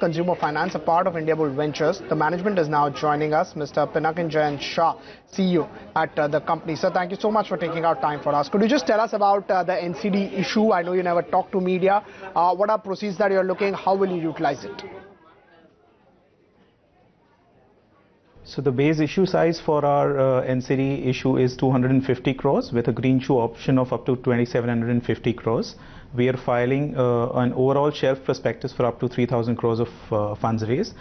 Consumer Finance, a part of Indiabulls Ventures. The management is now joining us, Mr. Pinank Jayant Shah, CEO at the company. Sir, thank you so much for taking out time for us. Could you just tell us about the NCD issue? I know you never talk to media. What are proceeds that you're looking? How will you utilize it? So the base issue size for our NCD issue is 250 crores with a green shoe option of up to 2750 crores. We are filing an overall shelf prospectus for up to 3000 crores of funds raised.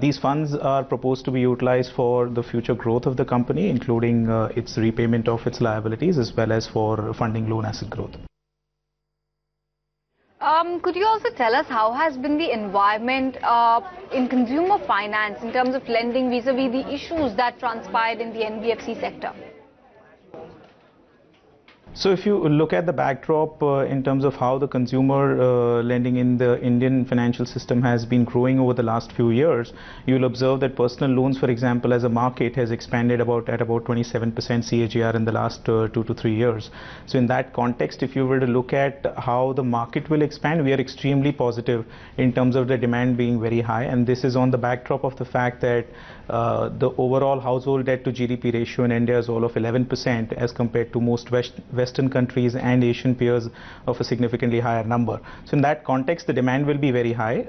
These funds are proposed to be utilized for the future growth of the company, including its repayment of its liabilities as well as for funding loan asset growth. Could you also tell us how has been the environment in consumer finance in terms of lending vis-a-vis the issues that transpired in the NBFC sector? So if you look at the backdrop in terms of how the consumer lending in the Indian financial system has been growing over the last few years, you'll observe that personal loans, for example, as a market has expanded at about 27% CAGR in the last 2 to 3 years. So in that context, if you were to look at how the market will expand, we are extremely positive in terms of the demand being very high, and this is on the backdrop of the fact that the overall household debt to GDP ratio in India is all of 11% as compared to most Western countries and Asian peers of a significantly higher number. So in that context, the demand will be very high.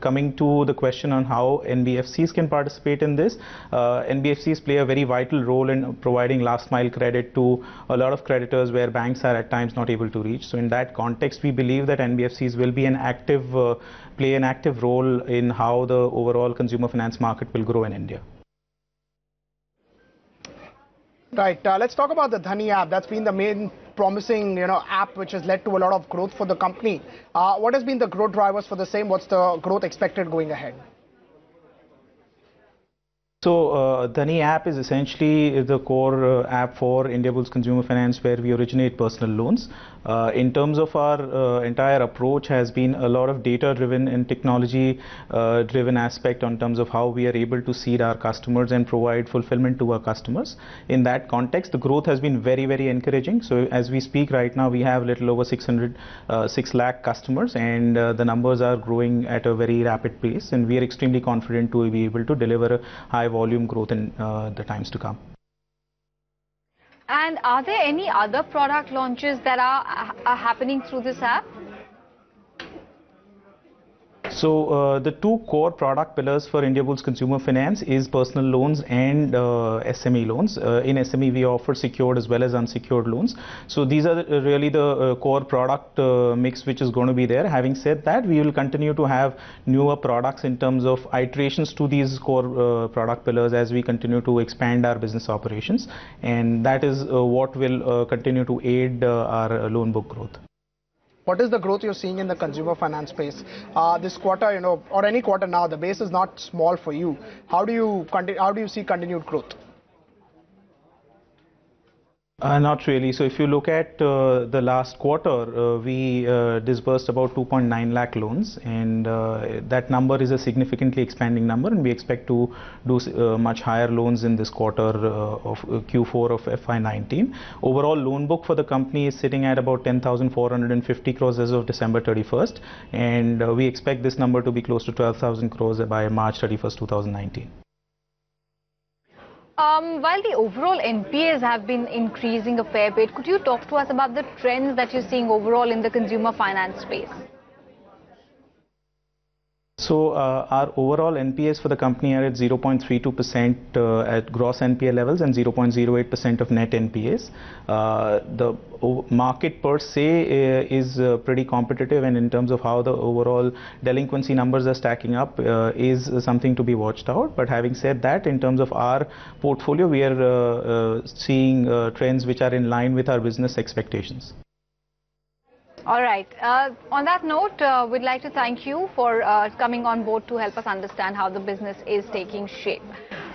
Coming to the question on how NBFCs can participate in this, NBFCs play a very vital role in providing last mile credit to a lot of creditors where banks are at times not able to reach. So in that context, we believe that NBFCs will be play an active role in how the overall consumer finance market will grow in India. Right. Let's talk about the Danni app. That's been the main promising, app which has led to a lot of growth for the company. What has been the growth drivers for the same? What's the growth expected going ahead? So Danni app is essentially the core app for Indiabulls Consumer Finance, where we originate personal loans. In terms of our entire approach has been a lot of data driven and technology driven aspect in terms of how we are able to seed our customers and provide fulfillment to our customers. In that context, the growth has been very, very encouraging. So as we speak right now, we have a little over 6 lakh customers, and the numbers are growing at a very rapid pace, and we are extremely confident to be able to deliver a high volume growth in the times to come. And are there any other product launches that are happening through this app? So the two core product pillars for Indiabulls Consumer Finance is personal loans and SME loans. In SME, we offer secured as well as unsecured loans. So these are really the core product mix which is going to be there. Having said that, we will continue to have newer products in terms of iterations to these core product pillars as we continue to expand our business operations, and that is what will continue to aid our loan book growth. What is the growth you're seeing in the consumer finance space? This quarter, or any quarter now, the base is not small for you. How do you see continued growth? Not really. So if you look at the last quarter, we disbursed about 2.9 lakh loans, and that number is a significantly expanding number, and we expect to do much higher loans in this quarter of Q4 of FY19. Overall loan book for the company is sitting at about 10,450 crores as of December 31st, and we expect this number to be close to 12,000 crores by March 31st, 2019. While the overall NPAs have been increasing a fair bit, could you talk to us about the trends that you're seeing overall in the consumer finance space? So our overall NPAs for the company are at 0.32% at gross NPA levels and 0.08% of net NPAs. The market per se is pretty competitive, and in terms of how the overall delinquency numbers are stacking up is something to be watched out. But having said that, in terms of our portfolio, we are seeing trends which are in line with our business expectations. All right. On that note, we'd like to thank you for coming on board to help us understand how the business is taking shape.